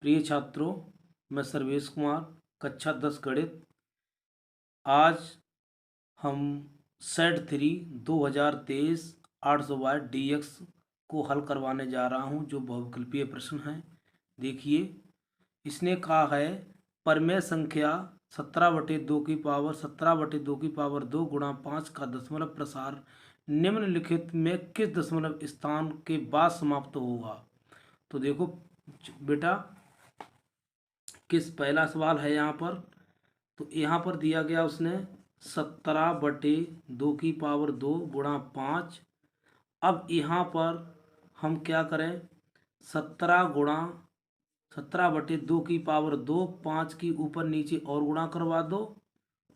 प्रिय छात्रों, मैं सर्वेश कुमार, कक्षा 10 गणित। आज हम सेट 3 2023 822 DX को हल करवाने जा रहा हूं, जो बहुविकल्पीय प्रश्न है। देखिए, इसने कहा है परमेय संख्या 17/2 की पावर 17/2 की पावर 2 गुणा 5 का दशमलव प्रसार निम्नलिखित में किस दशमलव स्थान के बाद समाप्त होगा। तो देखो बेटा, किस पहला सवाल है यहाँ पर। तो यहाँ पर दिया गया उसने 17/2 की पावर 2 गुणा 5। अब यहाँ पर हम क्या करें, 17/2 की पावर 2, 5 की ऊपर नीचे और गुणा करवा दो,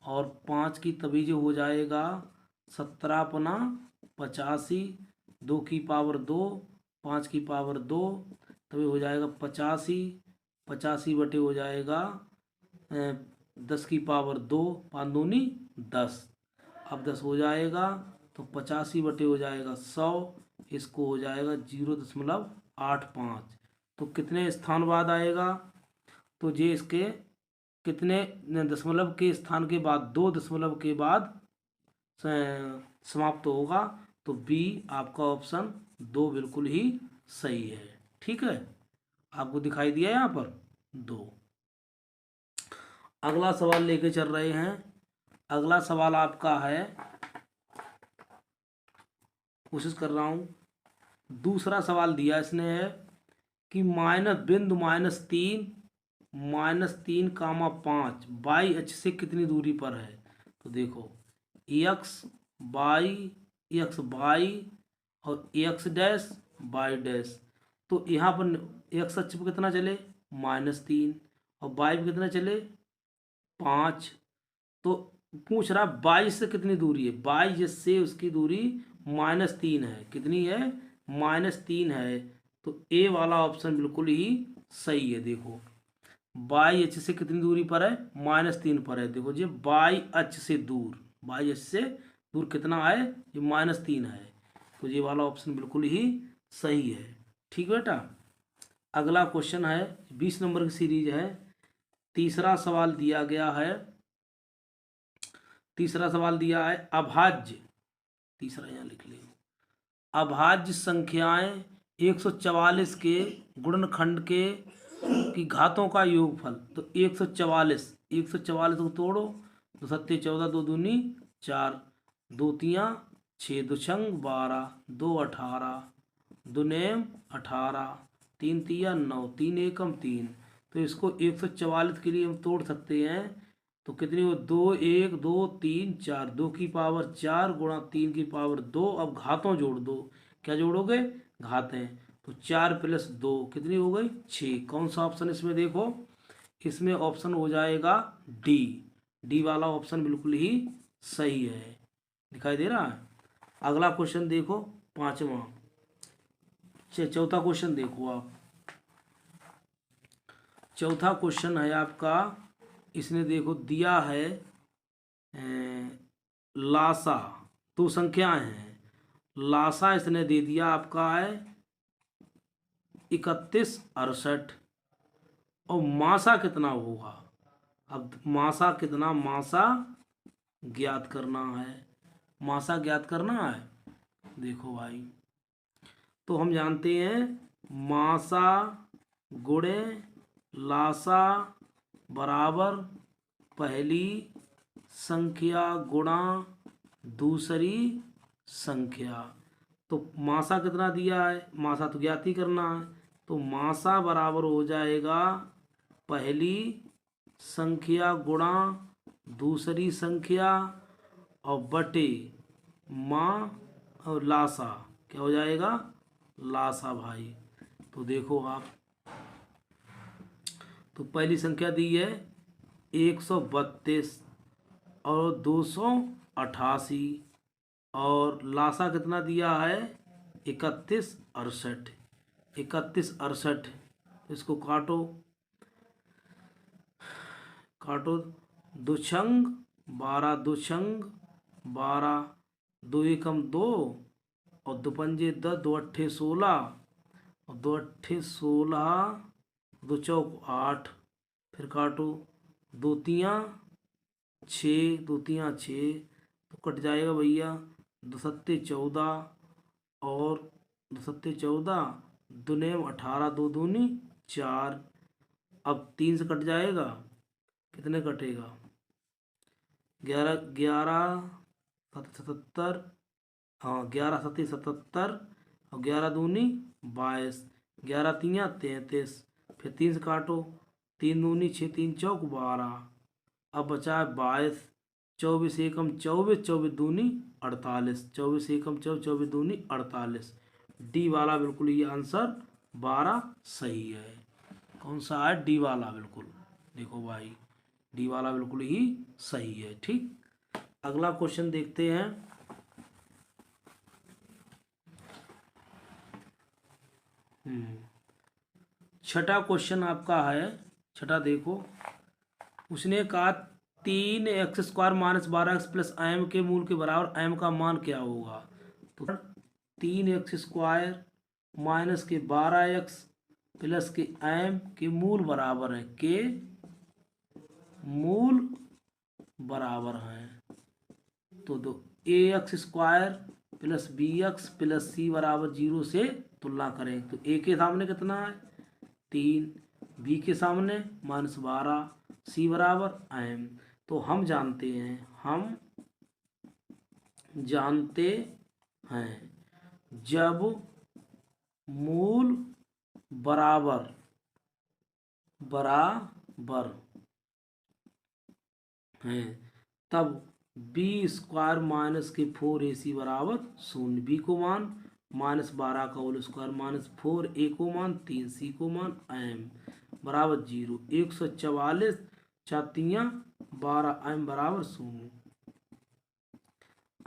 और 5 की तभी जो हो जाएगा 17×85, 2 की पावर 2, 5 की पावर 2, तभी हो जाएगा 85। 85 हो जाएगा 10 की पावर 2, 5 दूनी 10। अब 10 हो जाएगा तो 85 हो जाएगा 100। इसको हो जाएगा 0.85। तो कितने स्थान बाद आएगा, तो ये इसके कितने दशमलव के स्थान के बाद, 2 दशमलव के बाद समाप्त होगा। तो बी आपका ऑप्शन 2 बिल्कुल ही सही है। ठीक है, आपको दिखाई दिया यहाँ पर 2। अगला सवाल लेके चल रहे हैं। अगला सवाल आपका है, कोशिश कर रहा हूं। दूसरा सवाल दिया इसने है कि -3 बाई अक्ष से कितनी दूरी पर है। तो देखो, एक्स बाई और एक्स डैश बाई डैश। तो यहाँ पर एक्स अक्ष पर कितना चले, -3, और बाई पर कितना चले, 5। तो पूछ रहा 22 से कितनी दूरी है। 22 से उसकी दूरी -3 है। कितनी है, -3 है। तो ए वाला ऑप्शन बिल्कुल ही सही है। देखो, बाई अक्ष से कितनी दूरी पर है, -3 पर है। देखो ये बाई अक्ष से दूर, बाई अक्ष से दूर कितना है, ये -3 है। तो ये वाला ऑप्शन बिल्कुल ही सही है। ठीक बेटा। अगला क्वेश्चन है, 20 नंबर की सीरीज है। तीसरा सवाल दिया गया है, तीसरा सवाल दिया है अभाज्य, तीसरा यहाँ लिख ले, अभाज्य संख्याएं 144 के गुणनखंड के की घातों का योगफल। तो 144 को तोड़ो, 2 सत्ते 14, 2 दूनी 4, 2 तियाँ 6, 2 छंग 12, 2 18, 2 नेम 18, 3 तिया 9, 3 एकम 3। तो इसको 144 के लिए हम तोड़ सकते हैं। तो कितनी हो, 2 1 2 3 4, 2 की पावर 4 गुणा 3 की पावर 2। अब घातों जोड़ दो, क्या जोड़ोगे, घातें। तो 4 + 2 कितनी हो गई, 6। कौन सा ऑप्शन इसमें देखो, इसमें ऑप्शन हो जाएगा डी। डी वाला ऑप्शन बिल्कुल ही सही है। दिखाई दे रहा है। अगला क्वेश्चन देखो, पांचवा, चौथा क्वेश्चन देखो आप। चौथा क्वेश्चन है आपका, इसने देखो दिया है लासा, 2 संख्याएं हैं। लासा इसने दे दिया आपका है 3168, और मासा कितना होगा। अब मासा कितना, मासा ज्ञात करना है, मासा ज्ञात करना है। देखो भाई, तो हम जानते हैं मासा गुणे लासा बराबर पहली संख्या गुणा दूसरी संख्या। तो मासा कितना दिया है, मासा तो ज्ञात ही करना है। तो मासा बराबर हो जाएगा पहली संख्या गुणा दूसरी संख्या और बटे माँ और लासा, क्या हो जाएगा, लासा भाई। तो देखो आप, तो पहली संख्या दी है 132 और 288, और लासा कितना दिया है 3168। 3168, इसको काटो, काटो, 2 छंग 12, 2 छंग 12, 2 एकम 2, और 2 पंजे 10, 2 अट्ठे 16, और 2 अट्ठे 16, दो चौक 8, फिर काटो, दो तियाँ 6, दो तियाँ 6, तो कट जाएगा भैया, दो सत्ते 14 और दो सत्ते 14, दुनेम 18, दो दूनी 4। अब 3 से कट जाएगा, कितने कटेगा, 11 11 77, हाँ 11 सत्ती 77 और 11 दूनी 22, 11 तियाँ 33, फिर 3 से काटो, 3 दूनी 6, 3 चौक 12, अब बचा है 22, 24 एकम 24, 24 दूनी 48, 24 एकम 24, 24 दूनी 48। डी वाला बिल्कुल ये आंसर 12 सही है। कौन सा है, डी वाला बिल्कुल, देखो भाई डी वाला बिल्कुल ही सही है। ठीक, अगला क्वेश्चन देखते हैं। छठा क्वेश्चन आपका है, छठा देखो, उसने कहा 3x² minus 12x plus M के मूल के बराबर एम का मान क्या होगा। तो 3x² माइनस के 12x प्लस के एम के मूल बराबर है, के मूल बराबर हैं। तो दो ax² plus bx plus c बराबर 0 से तुलना करें, तो a के सामने कितना है 3, b के सामने -12, c बराबर m। तो हम जानते हैं जब मूल बराबर हैं तब b² माइनस के 4ac बराबर 0, b को मान -12 का होल स्क्वायर माइनस 4a को मान 3c को मान m बराबर 0, 144 4 12 m बराबर 0,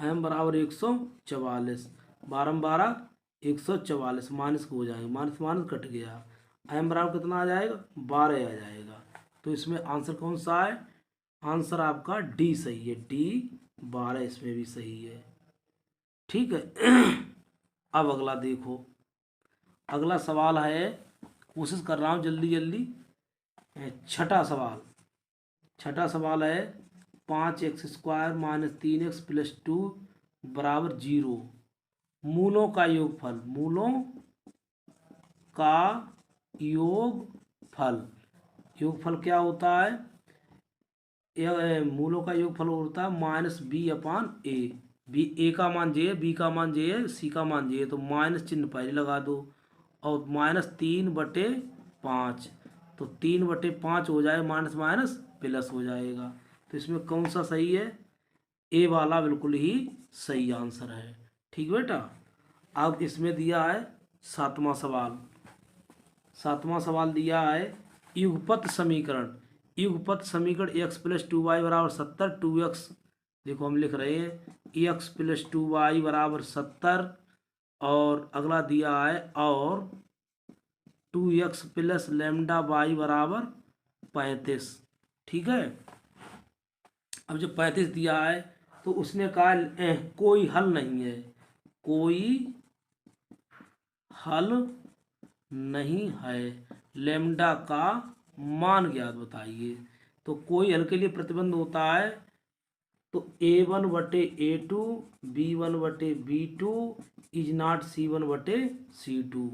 m बराबर 144, 12 12 144, माइनस को हो जाएगा, माइनस माइनस कट गया, m बराबर कितना आ जाएगा 12 आ जाएगा। तो इसमें आंसर कौन सा है, आंसर आपका डी सही है, डी 12 इसमें भी सही है। ठीक है। अब अगला देखो, अगला सवाल है, कोशिश कर रहा हूँ जल्दी जल्दी। छठा सवाल है 5x² माइनस 3x प्लस 2 बराबर 0, मूलों का योगफल, योगफल क्या होता है, मूलों का योगफल होता है -b/a, बी ए का मान जे है, बी का मान जे है, सी का मान जे है, तो माइनस चिन्ह पहले लगा दो और -3/5, तो 3/5 हो जाए, माइनस माइनस प्लस हो जाएगा। तो इसमें कौन सा सही है, ए वाला बिल्कुल ही सही आंसर है। ठीक बेटा। अब इसमें दिया है सातवां सवाल दिया है युगपत समीकरण x प्लस 2y बराबर 70, 2x, देखो हम लिख रहे हैं x प्लस 2y बराबर 70, और अगला दिया है और 2x प्लस लैम्डा y बराबर 35। ठीक है। अब जब 35 दिया है तो उसने कहा कोई हल नहीं है, कोई हल नहीं है, लैम्डा का मान ज्ञात बताइए। तो कोई हल के लिए प्रतिबंध होता है, तो a1/a2 b1/b2 is not c1/c2।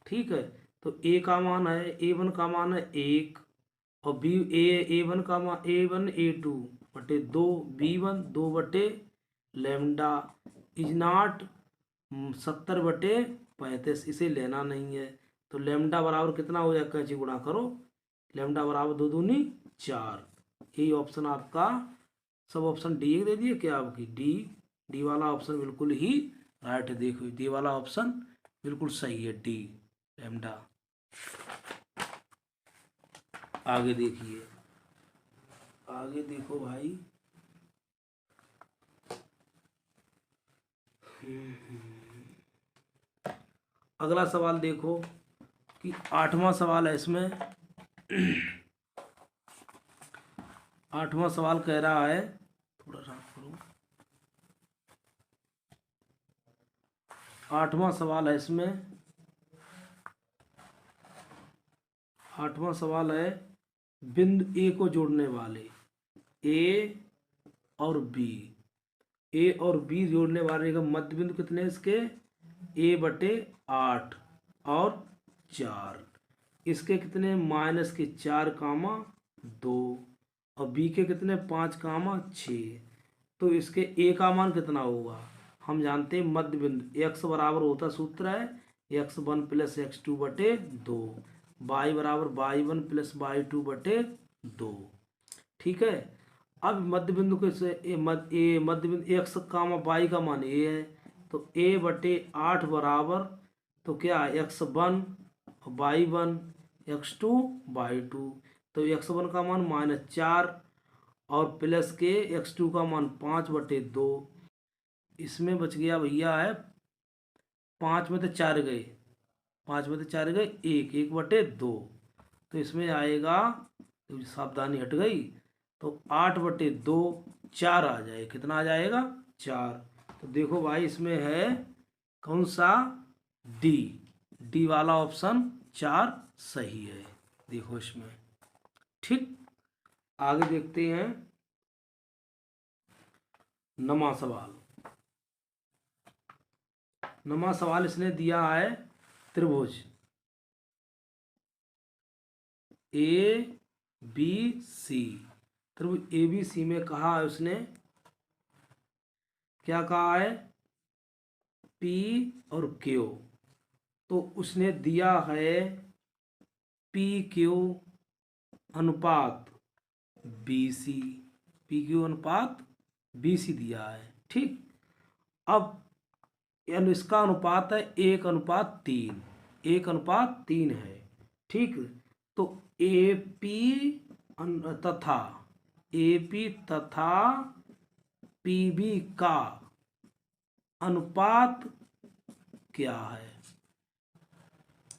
ठीक है। तो a का मान है, a1 का मान है 1, और a1 का मान a1 a2/2, b1 2/लैम्डा is not 70/35, इसे लेना नहीं है। तो लैम्डा बराबर कितना हो जाएगा, कैंची गुणा करो, लैम्डा बराबर 2 दूनी 4। यही ऑप्शन आपका, सब ऑप्शन डी दे दिए क्या आपकी, डी वाला ऑप्शन बिल्कुल ही राइट है। देखो डी वाला ऑप्शन बिल्कुल सही है, डी लैम्डा। आगे देखिए, आगे देखो भाई, अगला सवाल देखो कि 8वां सवाल है इसमें। 8वां सवाल कह रहा है, थोड़ा सा करो, 8वां सवाल है इसमें, 8वां सवाल है बिंदु ए को जोड़ने वाले ए और बी, ए और बी जोड़ने वाले का मध्य बिंदु कितने हैं इसके, a/8 और 4, इसके कितने -4, 2 और बी के कितने 5, 6, तो इसके ए का मान कितना होगा। हम जानते हैं मध्य बिंदु x बराबर होता सूत्र है x1 + x2/2, y बराबर y1 + y2/2। ठीक है, अब मध्य बिंदु के से मध्य बिंदु x, y का मान a है, तो a/8 बराबर तो क्या x1 y1 x2 y2, तो x1 का मान -4 और प्लस के x2 का मान 5/2, इसमें बच गया भैया है 5 में से 4 गए, 5 में से 4 गए 1/2, तो इसमें आएगा, तो सावधानी हट गई, तो 8/2 4 आ जाए, कितना आ जाएगा 4। तो देखो भाई इसमें है कौन सा, डी वाला ऑप्शन 4 सही है, देखो इसमें। ठीक, आगे देखते हैं 9वां सवाल। 9वां सवाल इसने दिया है त्रिभुज ABC, त्रिभुज ABC में कहा है उसने, क्या कहा है P और Q, तो उसने दिया है PQ अनुपात BC, PQ अनुपात BC दिया है। ठीक, अब यानी इसका अनुपात है 1/3, 1/3 है। ठीक, तो AP तथा PB का अनुपात क्या है।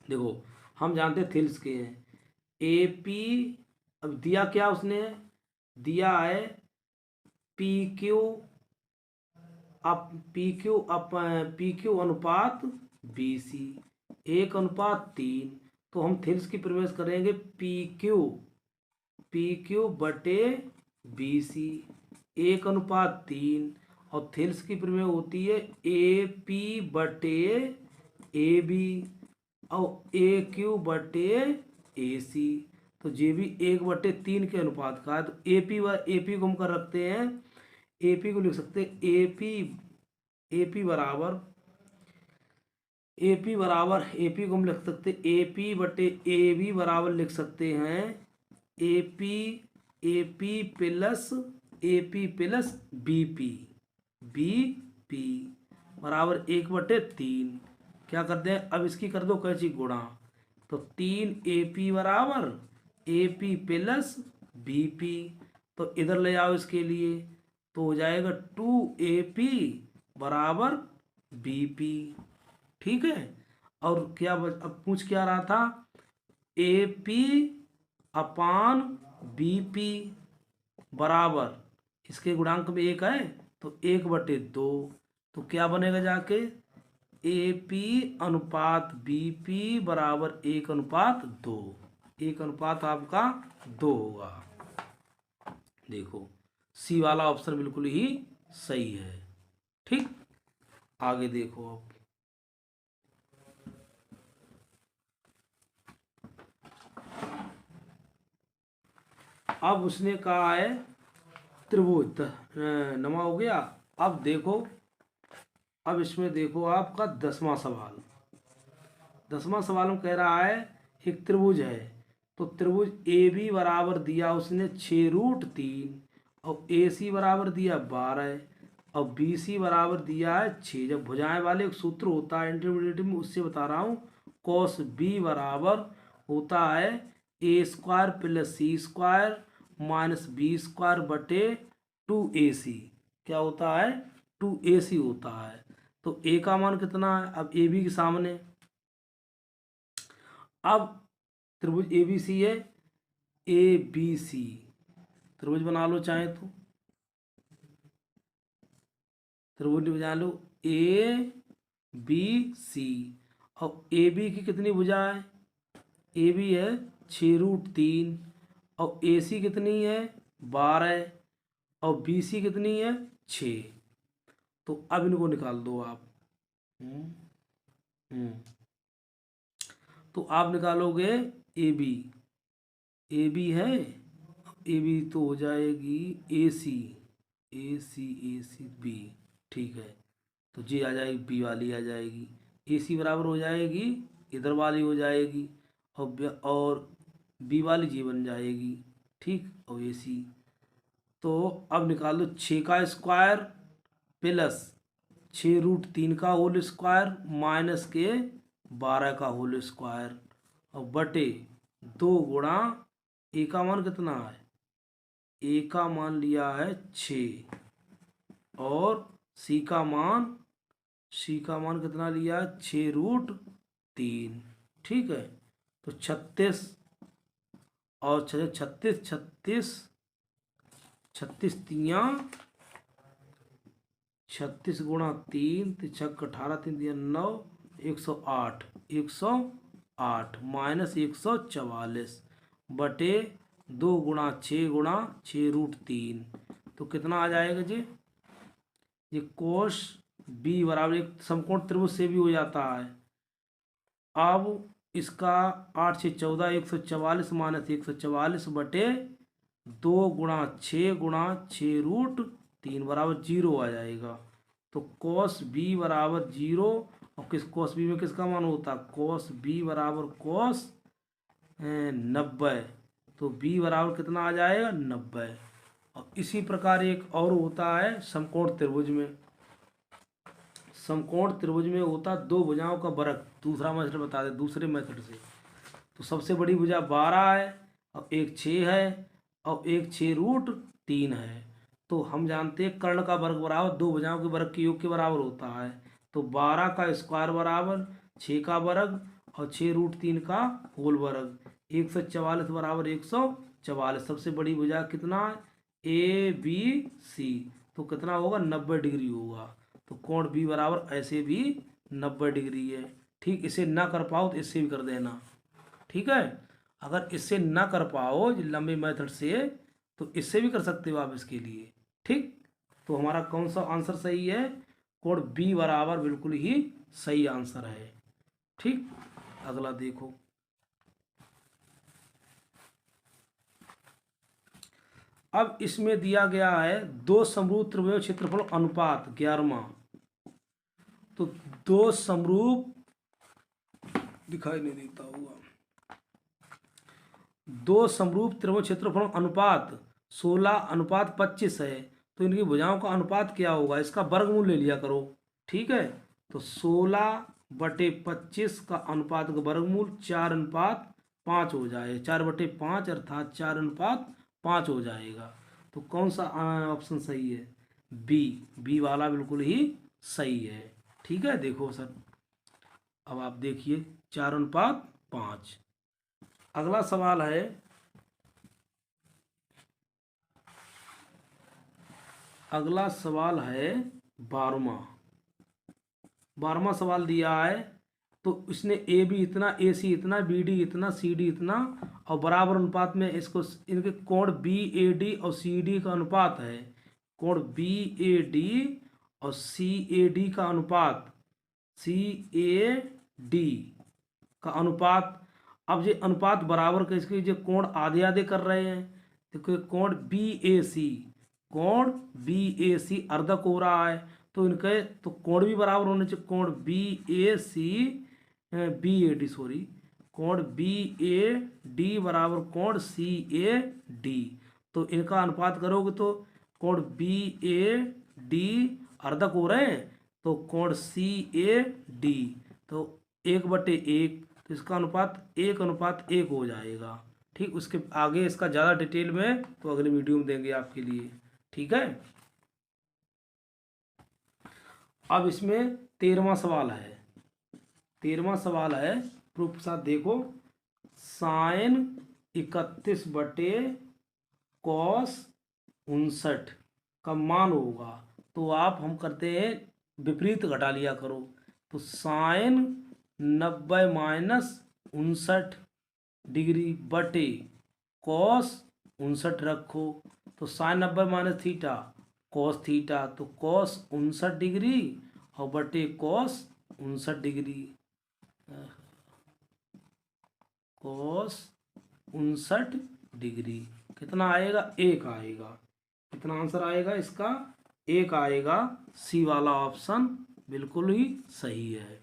देखो हम जानते हैं थेल्स के हैं, AP, अब दिया क्या उसने, दिया है PQ PQ अनुपात BC 1/3, तो हम थेल्स की प्रवेश करेंगे PQ/BC 1/3, और थेल्स की प्रमेय होती है AP/AB और AQ/AC, तो ये भी 1/3 के अनुपात का है, तो AP को हम कर रखते हैं, AP को लिख सकते हैं AP बराबर AP को हम लिख सकते हैं AP/AB बराबर लिख सकते हैं AP प्लस BP बराबर 1/3। क्या करते हैं, अब इसकी कर दो कैची गुणा, तो 3AP बराबर AP प्लस BP, तो इधर ले आओ इसके लिए, तो हो जाएगा 2AP बराबर BP। ठीक है, और क्या अब पूछ क्या रहा था, AP/BP बराबर, इसके गुणांक में 1 है तो 1/2, तो क्या बनेगा जाके AP/BP बराबर 1/2, 1 आपका 2 होगा। देखो सी वाला ऑप्शन बिल्कुल ही सही है। ठीक, आगे देखो अब उसने कहा है त्रिभुज 9वां हो गया। अब देखो, अब इसमें देखो आपका 10वां सवाल। 10वां सवाल में कह रहा है एक त्रिभुज है, तो त्रिभुज AB बराबर दिया उसने 6√3 और AC बराबर दिया 12 और BC बराबर दिया है 6। जब भुजाएं वाले एक सूत्र होता है इंटरमीडिएट में, उससे बता रहा हूँ, cos B बराबर होता है A² + C² - B² / 2AC, क्या होता है 2AC होता है। तो A का मान कितना है, अब AB के सामने, अब त्रिभुज ABC है, ABC त्रिभुज बना लो चाहे तो, त्रिभुज बना लो ABC, और AB की कितनी भुजा है, AB है 6√3 और AC कितनी है 12 और BC कितनी है 6। तो अब इनको निकाल दो आप। हम्म हम्म तो आप निकालोगे AB। AB है, AB तो हो जाएगी AC, AC B। ठीक है, तो जी आ जाएगी, B वाली आ जाएगी। AC बराबर हो जाएगी, इधर वाली हो जाएगी, और B वाली जी बन जाएगी। ठीक, और AC। तो अब निकाल दो 6 का स्क्वायर प्लस 6√3 का होल स्क्वायर माइनस के 12 का होल स्क्वायर और बटे 2 गुणा ए का मान कितना है, ए का मान लिया है 6 और सी का मान कितना लिया है 6√3। ठीक है, तो 36 और 36 36 36 तियाँ 36 गुणा 3 तो 6 18 3 दिया 9 108 108 माइनस 144 बटे 2 गुणा 6√3। तो कितना आ जाएगा जी, ये कोस बी बराबर एक समकोण त्रिभुज से भी हो जाता है। अब इसका 8 6 14 144 माइनस 144 बटे 2 गुणा 6√3 बराबर 0 आ जाएगा। तो कॉस बी बराबर 0 और कॉस बी में किसका मान होता है, कॉस बी बराबर कॉस 90। तो बी बराबर कितना आ जाएगा 90। और इसी प्रकार एक और होता है समकोण त्रिभुज में। समकोण त्रिभुज में होता दो भुजाओं का वर्ग। दूसरा मेथड बता दे, दूसरे मेथड से। तो सबसे बड़ी भुजा 12 है और एक 6 है और एक 6√3 है। तो हम जानते हैं कर्ण का वर्ग बराबर दो भुजाओं के वर्ग के योग के बराबर होता है। तो 12 का स्क्वायर बराबर 6 का वर्ग और 6√3 का होल वर्ग 144 बराबर 144। सबसे बड़ी भुजा कितना है ABC। तो कितना होगा 90 डिग्री होगा। तो कोण B बराबर ऐसे भी 90 डिग्री है। ठीक, इसे ना कर पाओ तो इससे भी कर देना। ठीक है, अगर इससे ना कर पाओ लंबे मेथड से तो इससे भी कर सकते हो आप इसके लिए। ठीक, तो हमारा कौन सा आंसर सही है, कोण B बराबर बिल्कुल ही सही आंसर है। ठीक, अगला देखो। अब इसमें दिया गया है दो समरूप त्रिभुजों क्षेत्रफल अनुपात 11वां। तो दो समरूप दिखाई नहीं देता हुआ, दो समरूप त्रिभुज क्षेत्रफल अनुपात 16:25 है। तो इनकी भुजाओं का अनुपात क्या होगा, इसका वर्गमूल ले लिया करो। ठीक है, तो 16/25 का अनुपात का वर्गमूल 4:5 हो जाए, 4/5 अर्थात 4:5 हो जाएगा। तो कौन सा ऑप्शन सही है, बी वाला बिल्कुल ही सही है। ठीक है, देखो सर, अब आप देखिए 4:5। अगला सवाल है, अगला सवाल है 12वां सवाल दिया है। तो इसने ए बी इतना, ए सी इतना, बी डी इतना, सी डी इतना और बराबर अनुपात में इसको इनके कोण बी ए डी और सी डी का अनुपात है। कोण बी ए डी और सी ए डी का अनुपात, सी ए डी का अनुपात। अब ये अनुपात बराबर के इसके जो कोण आधे आधे कर रहे हैं। देखो कोण बी ए सी, कोण बी ए सी अर्धक हो रहा है। तो इनके तो कोण भी बराबर होने चाहिए। कोण B A C B A D sorry कोण बी ए डी बराबर कोण सी ए डी। तो इनका अनुपात करोगे तो कोण बी ए डी अर्धक हो रहे हैं, तो कोण सी ए डी तो 1/1, तो इसका अनुपात 1:1 हो जाएगा। ठीक, उसके आगे इसका ज़्यादा डिटेल में तो अगले वीडियो में देंगे आपके लिए। ठीक है, अब इसमें 13वां सवाल है। 13वां सवाल है, प्रूफ के साथ देखो। साइन 31/cos 59 का मान होगा। तो आप हम करते हैं विपरीत घटा लिया करो। तो साइन 90 - 59 डिग्री बटे कॉस 59 रखो तो sine 90 minus theta cos theta, तो कॉस 59 डिग्री और बटे कॉस 59 डिग्री, कॉस 59 डिग्री कितना आएगा, 1 आएगा। कितना आंसर आएगा इसका, 1 आएगा। सी वाला ऑप्शन बिल्कुल ही सही है।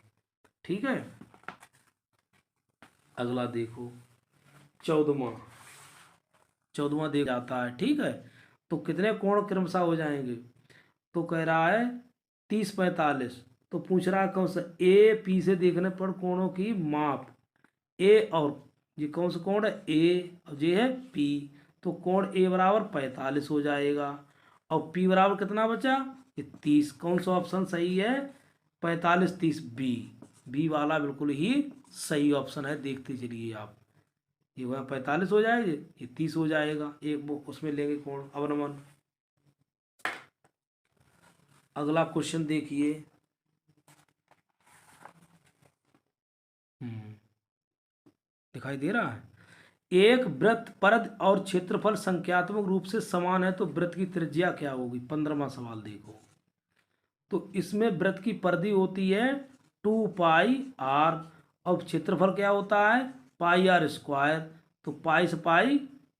ठीक है, अगला देखो 14वां देख जाता है। ठीक है, तो कितने कोण क्रमशः हो जाएंगे, तो कह रहा है 30-45, तो पूछ रहा है कौन सा, ए पी से देखने पर कोणों की माप, ए और ये कौन सा कोण है, ए और ये है पी, तो कोण ए बराबर 45 हो जाएगा और पी बराबर कितना बचा, ये 30। कौन सा ऑप्शन सही है, 45 30, बी वाला बिल्कुल ही सही ऑप्शन है। देखते चलिए आप, ये वह 45 हो जाएगा, ये 30 हो जाएगा, एक वो उसमें लेंगे कोण अवनमन। अगला क्वेश्चन देखिए, दिखाई दे रहा है, एक वृत्त परिधि और क्षेत्रफल संख्यात्मक रूप से समान है तो वृत्त की त्रिज्या क्या होगी। 15वां सवाल देखो, तो इसमें वृत्त की परिधि होती है 2πr और क्षेत्रफल क्या होता है πr², तो पाई से पाई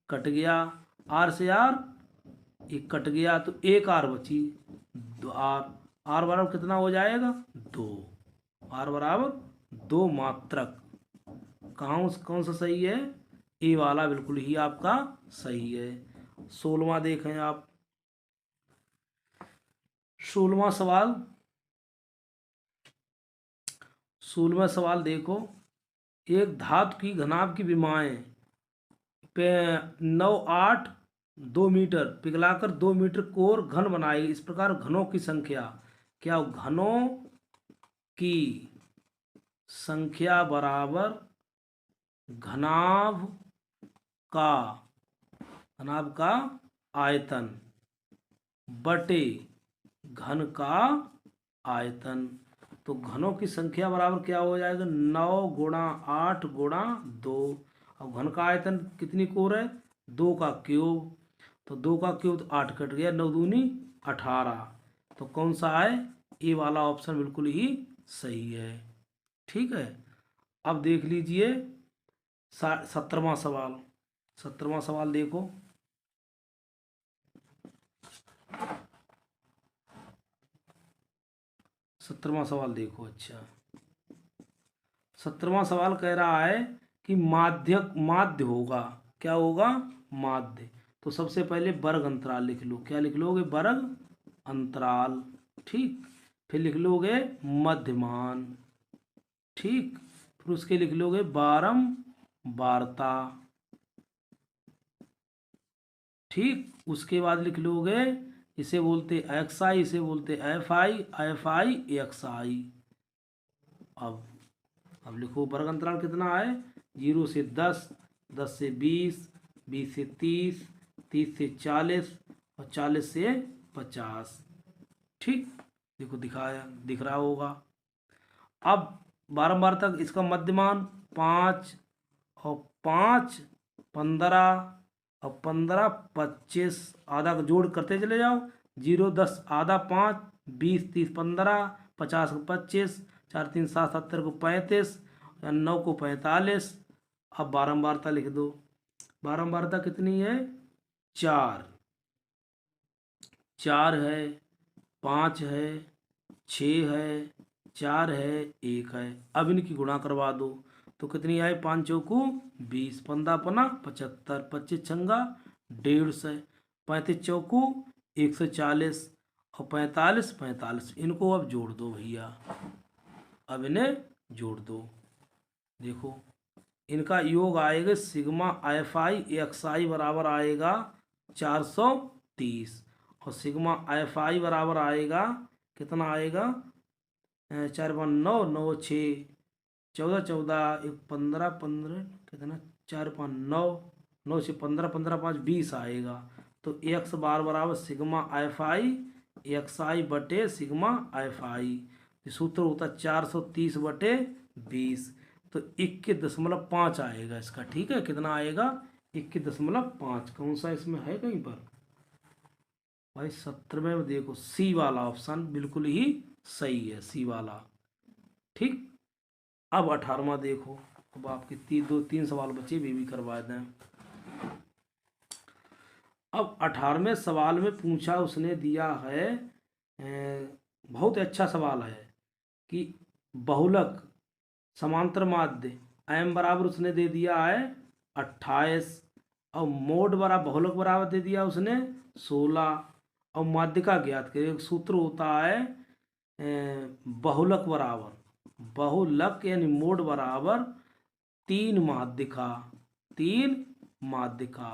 कट गया, आर से आर एक कट गया, तो एक आर बची, आर बराबर कितना हो जाएगा, 2, आर बराबर 2 मात्रक। कौन सा सही है, ए वाला बिल्कुल ही आपका सही है। 16वां देखें आप, 16वां सवाल, 16वां सवाल देखो, एक धातु की घनाभ की विमाएं 9-8-2 मीटर पिघलाकर 2 मीटर कोर घन बनाएगी। इस प्रकार घनों की संख्या क्या, घनों की संख्या बराबर घनाभ का आयतन बटे घन का आयतन, तो घनों की संख्या बराबर क्या हो जाएगा, 9 गुणा 8 गुणा 2, और घन का आयतन कितनी कोर है, 2 का क्यूब, तो 2 का क्यूब तो 8 कट गया, 9 दूनी 18, तो कौन सा है, ए वाला ऑप्शन बिल्कुल ही सही है। ठीक है, अब देख लीजिए 17वां सवाल, 17वां सवाल देखो, 17वां सवाल देखो। अच्छा, 17वां सवाल कह रहा है कि माध्य होगा, क्या होगा, माध्य, तो सबसे पहले वर्ग अंतराल लिख लो, क्या लिख लोगे, वर्ग अंतराल। ठीक, फिर लिख लोगे मध्यमान। ठीक, फिर उसके लिख लोगे बारंबारता। ठीक, उसके बाद लिख लोगे, इसे बोलते एक्स आई, इसे बोलते एफ आई एक्स आई। अब लिखो वर्ग अंतराल कितना है, 0 से 10, 10 से 20, 20 से 30, 30 से 40 और 40 से 50। ठीक, देखो दिख रहा होगा। अब बारंबार तक इसका मध्यमान 5 और 5 15 और 15 25, आधा का जोड़ करते चले जाओ, 0 10 आधा 5, 20 30 15, 50 को 25, 4 3 7 70 को 35, 9 को 45। अब बारंबारता लिख दो, बारंबारता कितनी है, 4 है, 5 है, 6 है, 4 है, 1 है। अब इनकी गुणा करवा दो, तो कितनी आए, 5 चौकू 20, 15 पना 75, 25 छंगा 150, 35 चौकू 140 और 45 45। इनको अब जोड़ दो भैया, अब इन्हें जोड़ दो, देखो इनका योग आएगा सिग्मा एफ आई एक्स आई बराबर आएगा 430 और सिग्मा एफ आई बराबर आएगा कितना आएगा, 4 5 9 9 6 14 14 1 15 15 कितना, 4 5 9 9 से 15 15 5 20 आएगा। तो एक्स बार बराबर सिग्मा एफ आई एक्स आई बटे सिग्मा एफ आई, सूत्र होता 430 बटे 20। तो 21.5 आएगा इसका। ठीक है, कितना आएगा? 21.5। कौन सा इसमें है कहीं पर भाई? 17वें में देखो, सी वाला ऑप्शन बिल्कुल ही सही है, सी वाला। ठीक, अब 18वां देखो। अब आपके तीन सवाल बचे, वे भी करवा दें। अब 18वें सवाल में पूछा उसने दिया है, बहुत अच्छा सवाल है कि बहुलक समांतर माध्य m बराबर उसने दे दिया है 28, और मोड बराबर बहुलक बराबर दे दिया उसने 16, और माध्यिका ज्ञात करें। एक सूत्र होता है बहुलक यानी मोड बराबर 3 माध्यिका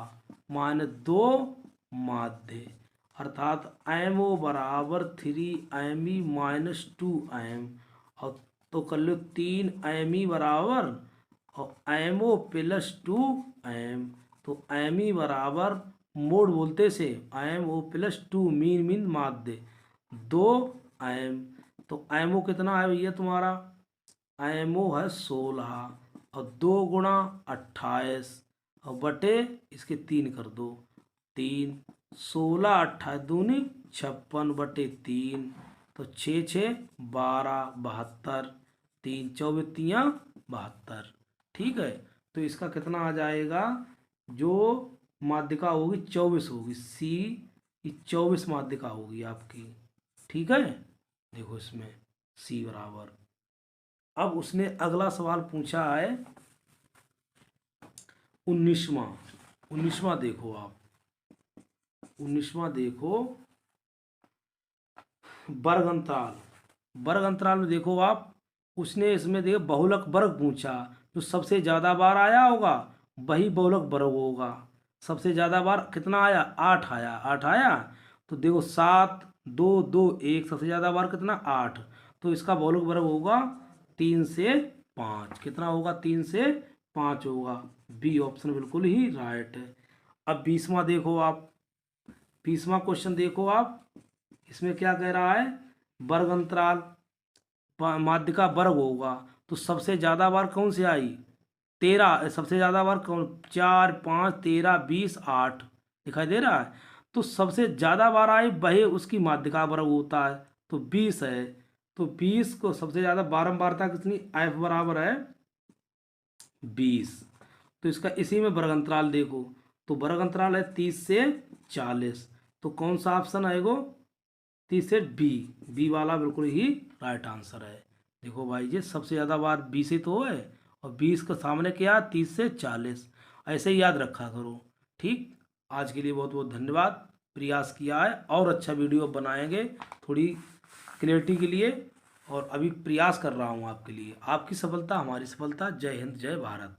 माइनस 2 माध्य, अर्थात MO बराबर 3ME माइनस 2M, और तो कर लो 3ME बराबर और MO प्लस 2M, तो ME बराबर मोड बोलते से MO प्लस 2 मीन माध्य 2M, तो MO कितना है भैया तुम्हारा? MO है 16, और 2 गुणा 28, और बटे इसके 3 कर दो, 3 16 28 दूनी 56 बटे 3, तो 6 6 12 72, 3 24 72। ठीक है, तो इसका कितना आ जाएगा? जो माध्यिका होगी 24 होगी, सी 24 माध्यिका होगी आपकी। ठीक है, देखो इसमें सी बराबर। अब उसने अगला सवाल पूछा है 19वां देखो आप, 19वां देखो, वर्ग अंतराल में देखो आप, उसने इसमें देखो बहुलक वर्ग पूछा। जो सबसे ज़्यादा बार आया होगा वही बहुलक वर्ग होगा। सबसे ज़्यादा बार कितना आया? 8 आया। 8 आया, तो देखो 7 2 2 1, सबसे ज़्यादा बार कितना? 8, तो इसका बहुलक वर्ग होगा 3 से 5। कितना होगा? 3 से 5 होगा। बी ऑप्शन बिल्कुल ही राइट है। अब 20वां देखो आप, 20वां क्वेश्चन देखो आप, इसमें क्या कह रहा है? वर्ग अंतराल माध्यिका वर्ग होगा, तो सबसे ज़्यादा बार कौन से आई? 13। सबसे ज़्यादा बार कौन? 4 5 13 20 8 दिखाई दे रहा है। तो सबसे ज़्यादा बार आई वही उसकी माध्यिका वर्ग होता है, तो 20 है। तो 20 को सबसे ज़्यादा बारंबारता कितनी? F बराबर है 20। तो इसका इसी में वर्ग अंतराल देखो, तो वर्ग अंतराल है 30 से 40, तो कौन सा ऑप्शन आएगा? 30 से बी वाला बिल्कुल ही राइट आंसर है। देखो भाई जी, सबसे ज़्यादा बार 20 ही तो है, और 20 के सामने क्या? 30 से 40। ऐसे ही याद रखा करो। ठीक, आज के लिए बहुत बहुत धन्यवाद। प्रयास किया है, और अच्छा वीडियो बनाएंगे थोड़ी क्लियरिटी के लिए, और अभी प्रयास कर रहा हूँ आपके लिए। आपकी सफलता हमारी सफलता। जय हिंद, जय भारत।